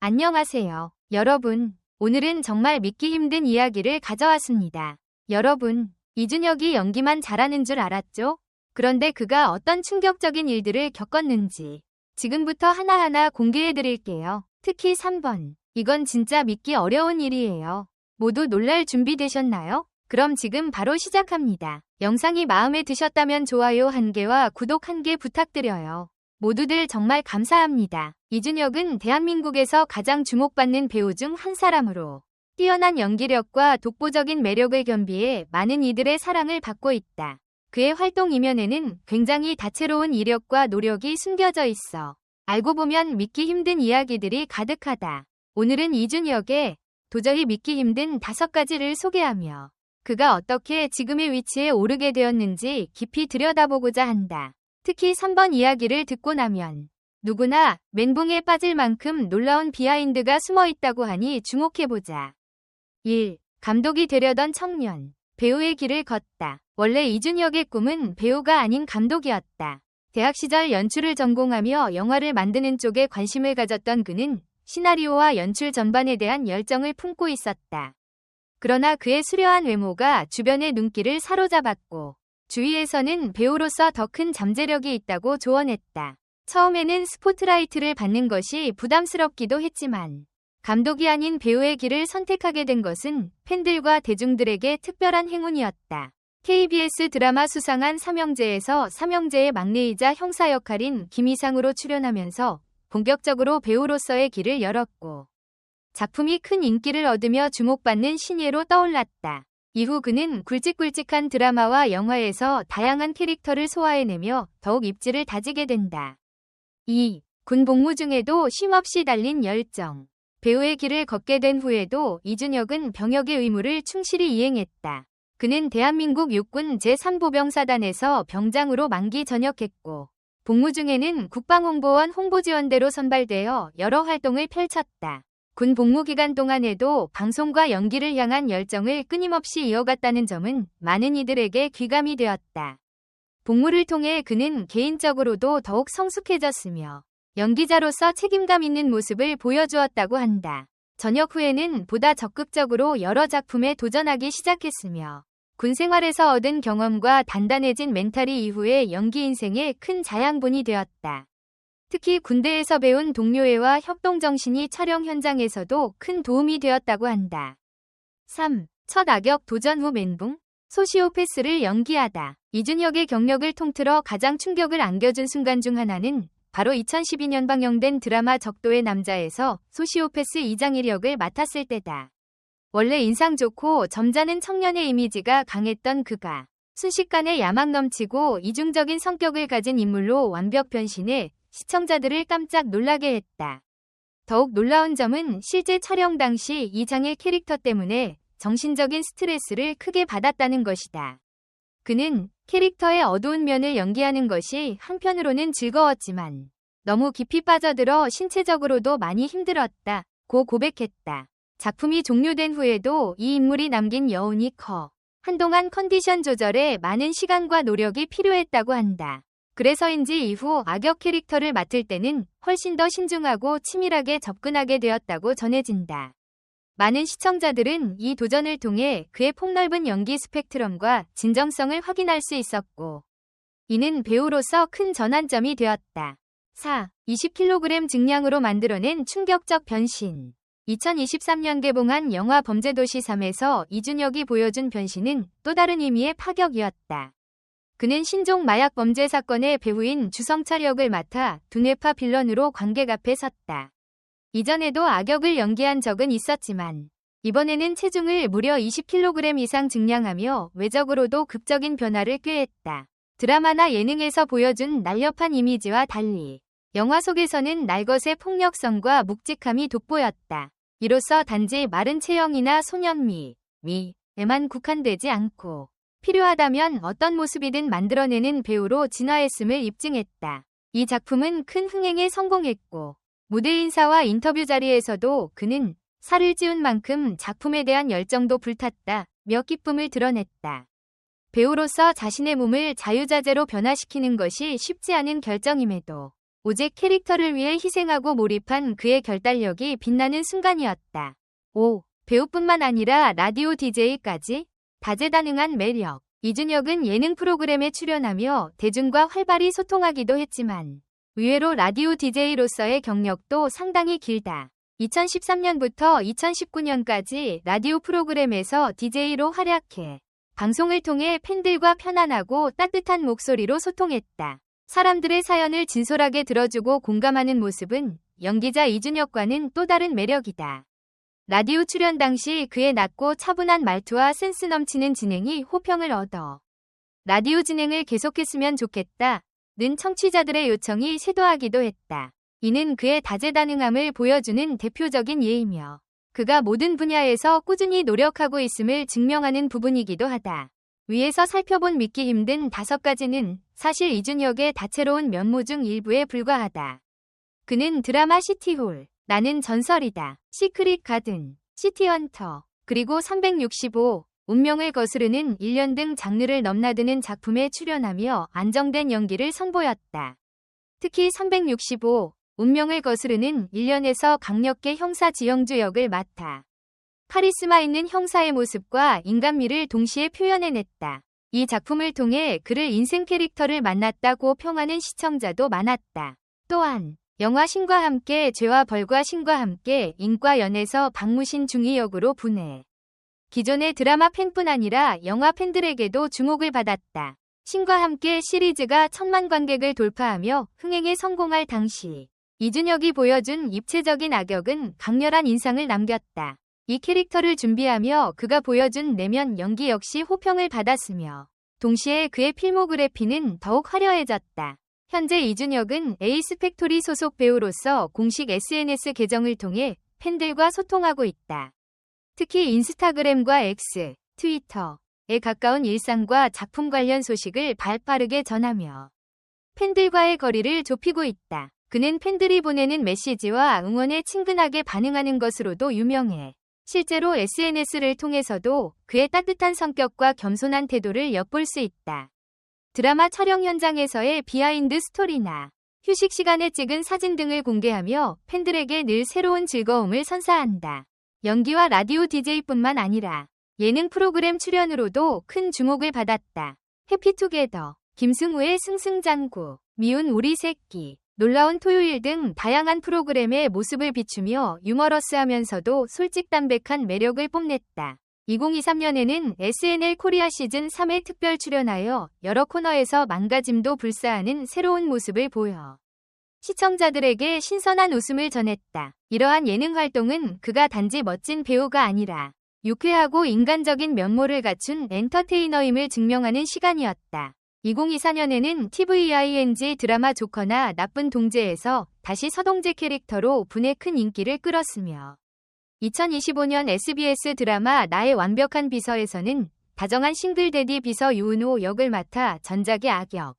안녕하세요. 여러분, 오늘은 정말 믿기 힘든 이야기를 가져왔습니다. 여러분, 이준혁이 연기만 잘하는 줄 알았죠? 그런데 그가 어떤 충격적인 일들을 겪었는지 지금부터 하나하나 공개해드릴게요. 특히 3번. 이건 진짜 믿기 어려운 일이에요. 모두 놀랄 준비 되셨나요? 그럼 지금 바로 시작합니다. 영상이 마음에 드셨다면 좋아요 1개와 구독 1개 부탁드려요. 모두들 정말 감사합니다. 이준혁은 대한민국에서 가장 주목받는 배우 중 한 사람으로 뛰어난 연기력과 독보적인 매력을 겸비해 많은 이들의 사랑을 받고 있다. 그의 활동 이면에는 굉장히 다채로운 이력과 노력이 숨겨져 있어 알고 보면 믿기 힘든 이야기들이 가득하다. 오늘은 이준혁의 도저히 믿기 힘든 5가지를 소개하며 그가 어떻게 지금의 위치에 오르게 되었는지 깊이 들여다보고자 한다. 특히 3번 이야기를 듣고 나면 누구나 멘붕에 빠질 만큼 놀라운 비하인드가 숨어 있다고 하니 주목해보자. 1. 감독이 되려던 청년. 배우의 길을 걷다. 원래 이준혁의 꿈은 배우가 아닌 감독이었다. 대학 시절 연출을 전공하며 영화를 만드는 쪽에 관심을 가졌던 그는 시나리오와 연출 전반에 대한 열정을 품고 있었다. 그러나 그의 수려한 외모가 주변의 눈길을 사로잡았고 주위에서는 배우로서 더 큰 잠재력이 있다고 조언했다. 처음에는 스포트라이트를 받는 것이 부담스럽기도 했지만 감독이 아닌 배우의 길을 선택하게 된 것은 팬들과 대중들에게 특별한 행운이었다. KBS 드라마 수상한 삼형제에서 삼형제의 막내이자 형사 역할인 김희상으로 출연하면서 본격적으로 배우로서의 길을 열었고 작품이 큰 인기를 얻으며 주목받는 신예로 떠올랐다. 이후 그는 굵직굵직한 드라마와 영화에서 다양한 캐릭터를 소화해내며 더욱 입지를 다지게 된다. 2. 군 복무 중에도 쉼없이 달린 열정. 배우의 길을 걷게 된 후에도 이준혁은 병역의 의무를 충실히 이행했다. 그는 대한민국 육군 제3보병사단에서 병장으로 만기 전역했고 복무 중에는 국방홍보원 홍보지원대로 선발되어 여러 활동을 펼쳤다. 군 복무 기간 동안에도 방송과 연기를 향한 열정을 끊임없이 이어갔다는 점은 많은 이들에게 귀감이 되었다. 복무를 통해 그는 개인적으로도 더욱 성숙해졌으며 연기자로서 책임감 있는 모습을 보여주었다고 한다. 전역 후에는 보다 적극적으로 여러 작품에 도전하기 시작했으며 군 생활에서 얻은 경험과 단단해진 멘탈이 이후의 연기 인생에 큰 자양분이 되었다. 특히 군대에서 배운 동료애와 협동정신이 촬영 현장에서도 큰 도움이 되었다고 한다. 3. 첫 악역 도전 후 멘붕? 소시오패스를 연기하다. 이준혁의 경력을 통틀어 가장 충격을 안겨준 순간 중 하나는 바로 2012년 방영된 드라마 적도의 남자에서 소시오패스 이장일 역을 맡았을 때다. 원래 인상 좋고 점잖은 청년의 이미지가 강했던 그가 순식간에 야망 넘치고 이중적인 성격을 가진 인물로 완벽 변신해 시청자들을 깜짝 놀라게 했다. 더욱 놀라운 점은 실제 촬영 당시 이장의 캐릭터 때문에 정신적인 스트레스를 크게 받았다는 것이다. 그는 캐릭터의 어두운 면을 연기하는 것이 한편으로는 즐거웠지만 너무 깊이 빠져들어 신체적으로도 많이 힘들었다고 고백했다. 작품이 종료된 후에도 이 인물이 남긴 여운이 커 한동안 컨디션 조절에 많은 시간과 노력이 필요했다고 한다. 그래서인지 이후 악역 캐릭터를 맡을 때는 훨씬 더 신중하고 치밀하게 접근하게 되었다고 전해진다. 많은 시청자들은 이 도전을 통해 그의 폭넓은 연기 스펙트럼과 진정성을 확인할 수 있었고 이는 배우로서 큰 전환점이 되었다. 4. 20kg 증량으로 만들어낸 충격적 변신. 2023년 개봉한 영화 범죄도시 3에서 이준혁이 보여준 변신은 또 다른 의미의 파격이었다. 그는 신종 마약 범죄 사건의 배우인 주성철 역을 맡아 두뇌파 빌런으로 관객 앞에 섰다. 이전에도 악역을 연기한 적은 있었지만 이번에는 체중을 무려 20kg 이상 증량하며 외적으로도 극적인 변화를 꾀했다. 드라마나 예능에서 보여준 날렵한 이미지와 달리 영화 속에서는 날것의 폭력성과 묵직함이 돋보였다. 이로써 단지 마른 체형이나 소년미에만 국한되지 않고 필요하다면 어떤 모습이든 만들어내는 배우로 진화했음을 입증했다. 이 작품은 큰 흥행에 성공했고 무대 인사와 인터뷰 자리에서도 그는 살을 찌운 만큼 작품에 대한 열정도 불탔다며 기쁨을 드러냈다. 배우로서 자신의 몸을 자유자재로 변화시키는 것이 쉽지 않은 결정임에도 오직 캐릭터를 위해 희생하고 몰입한 그의 결단력이 빛나는 순간이었다. 5. 배우뿐만 아니라 라디오 DJ까지 다재다능한 매력. 이준혁은 예능 프로그램에 출연하며 대중과 활발히 소통하기도 했지만 의외로 라디오 DJ로서의 경력도 상당히 길다. 2013년부터 2019년까지 라디오 프로그램에서 DJ로 활약해 방송을 통해 팬들과 편안하고 따뜻한 목소리로 소통했다. 사람들의 사연을 진솔하게 들어주고 공감하는 모습은 연기자 이준혁과는 또 다른 매력이다. 라디오 출연 당시 그의 낮고 차분한 말투와 센스 넘치는 진행이 호평을 얻어 라디오 진행을 계속했으면 좋겠다 는 청취자들의 요청이 쇄도하기도 했다. 이는 그의 다재다능함을 보여주는 대표적인 예이며 그가 모든 분야에서 꾸준히 노력하고 있음을 증명하는 부분이기도 하다. 위에서 살펴본 믿기 힘든 5가지는 사실 이준혁의 다채로운 면모 중 일부에 불과하다. 그는 드라마 시티홀, 나는 전설이다, 시크릿 가든, 시티헌터, 그리고 365, 운명을 거스르는 1년 등 장르를 넘나드는 작품에 출연하며 안정된 연기를 선보였다. 특히 365, 운명을 거스르는 1년에서 강력계 형사 지영주 역을 맡아 카리스마 있는 형사의 모습과 인간미를 동시에 표현해냈다. 이 작품을 통해 그를 인생 캐릭터를 만났다고 평하는 시청자도 많았다. 또한 영화 신과 함께 죄와 벌과 신과 함께 인과 연에서 박무신 중위 역으로 분해. 기존의 드라마 팬뿐 아니라 영화 팬들에게도 주목을 받았다. 신과 함께 시리즈가 1000만 관객을 돌파하며 흥행에 성공할 당시 이준혁이 보여준 입체적인 악역은 강렬한 인상을 남겼다. 이 캐릭터를 준비하며 그가 보여준 내면 연기 역시 호평을 받았으며 동시에 그의 필모그래피는 더욱 화려해졌다. 현재 이준혁은 에이스 팩토리 소속 배우로서 공식 SNS 계정을 통해 팬들과 소통하고 있다. 특히 인스타그램과 X, 트위터에 가까운 일상과 작품 관련 소식을 발빠르게 전하며 팬들과의 거리를 좁히고 있다. 그는 팬들이 보내는 메시지와 응원에 친근하게 반응하는 것으로도 유명해 실제로 SNS를 통해서도 그의 따뜻한 성격과 겸손한 태도를 엿볼 수 있다. 드라마 촬영 현장에서의 비하인드 스토리나 휴식 시간에 찍은 사진 등을 공개하며 팬들에게 늘 새로운 즐거움을 선사한다. 연기와 라디오 DJ뿐만 아니라 예능 프로그램 출연으로도 큰 주목을 받았다. 해피투게더, 김승우의 승승장구, 미운 우리 새끼, 놀라운 토요일 등 다양한 프로그램의 모습을 비추며 유머러스하면서도 솔직담백한 매력을 뽐냈다. 2023년에는 SNL 코리아 시즌 3에 특별 출연하여 여러 코너에서 망가짐도 불사하는 새로운 모습을 보여 시청자들에게 신선한 웃음을 전했다. 이러한 예능 활동은 그가 단지 멋진 배우가 아니라 유쾌하고 인간적인 면모를 갖춘 엔터테이너임을 증명하는 시간이었다. 2024년에는 TVING 드라마 조커나 나쁜 동재에서 다시 서동재 캐릭터로 분해 큰 인기를 끌었으며 2025년 SBS 드라마 나의 완벽한 비서에서는 다정한 싱글데디 비서 유은호 역을 맡아 전작의 악역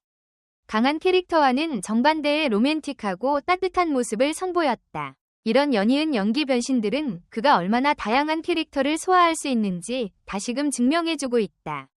강한 캐릭터와는 정반대의 로맨틱하고 따뜻한 모습을 선보였다. 이런 연이은 연기 변신들은 그가 얼마나 다양한 캐릭터를 소화할 수 있는지 다시금 증명해주고 있다.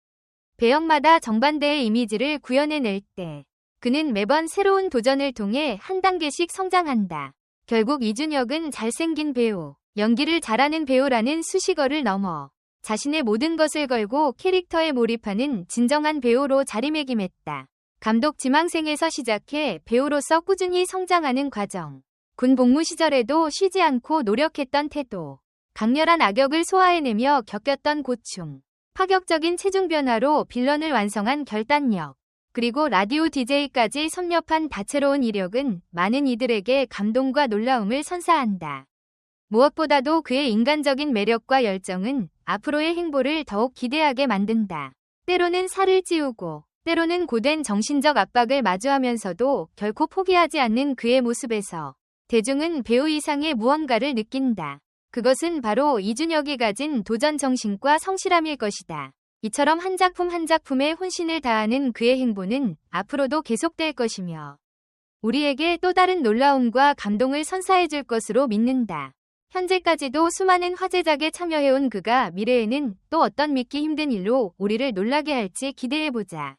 배역마다 정반대의 이미지를 구현해낼 때 그는 매번 새로운 도전을 통해 한 단계씩 성장한다. 결국 이준혁은 잘생긴 배우, 연기를 잘하는 배우라는 수식어를 넘어 자신의 모든 것을 걸고 캐릭터에 몰입하는 진정한 배우로 자리매김했다. 감독 지망생에서 시작해 배우로서 꾸준히 성장하는 과정, 군 복무 시절에도 쉬지 않고 노력했던 태도, 강렬한 악역을 소화해내며 겪었던 고충, 파격적인 체중 변화로 빌런을 완성한 결단력, 그리고 라디오 DJ까지 섭렵한 다채로운 이력은 많은 이들에게 감동과 놀라움을 선사한다. 무엇보다도 그의 인간적인 매력과 열정은 앞으로의 행보를 더욱 기대하게 만든다. 때로는 살을 찌우고 때로는 고된 정신적 압박을 마주하면서도 결코 포기하지 않는 그의 모습에서 대중은 배우 이상의 무언가를 느낀다. 그것은 바로 이준혁이 가진 도전 정신과 성실함일 것이다. 이처럼 한 작품 한 작품에 혼신을 다하는 그의 행보는 앞으로도 계속될 것이며 우리에게 또 다른 놀라움과 감동을 선사해줄 것으로 믿는다. 현재까지도 수많은 화제작에 참여해온 그가 미래에는 또 어떤 믿기 힘든 일로 우리를 놀라게 할지 기대해보자.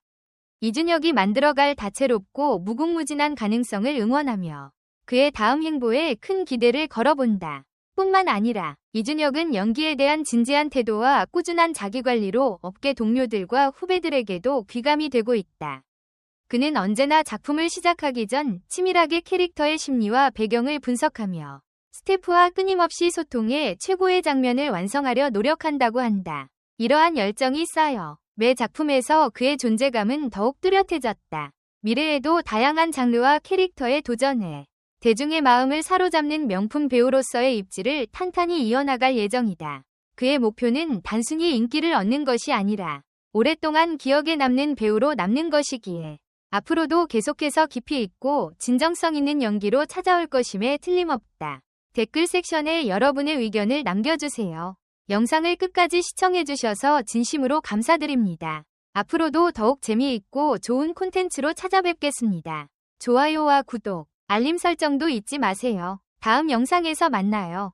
이준혁이 만들어갈 다채롭고 무궁무진한 가능성을 응원하며 그의 다음 행보에 큰 기대를 걸어본다. 뿐만 아니라 이준혁은 연기에 대한 진지한 태도와 꾸준한 자기관리로 업계 동료들과 후배들에게도 귀감이 되고 있다. 그는 언제나 작품을 시작하기 전 치밀하게 캐릭터의 심리와 배경을 분석하며 스태프와 끊임없이 소통해 최고의 장면을 완성하려 노력한다고 한다. 이러한 열정이 쌓여 매 작품에서 그의 존재감은 더욱 뚜렷해졌다. 미래에도 다양한 장르와 캐릭터에 도전해 대중의 마음을 사로잡는 명품 배우로서의 입지를 탄탄히 이어나갈 예정이다. 그의 목표는 단순히 인기를 얻는 것이 아니라 오랫동안 기억에 남는 배우로 남는 것이기에 앞으로도 계속해서 깊이 있고 진정성 있는 연기로 찾아올 것임에 틀림없다. 댓글 섹션에 여러분의 의견을 남겨주세요. 영상을 끝까지 시청해주셔서 진심으로 감사드립니다. 앞으로도 더욱 재미있고 좋은 콘텐츠로 찾아뵙겠습니다. 좋아요와 구독, 알림 설정도 잊지 마세요. 다음 영상에서 만나요.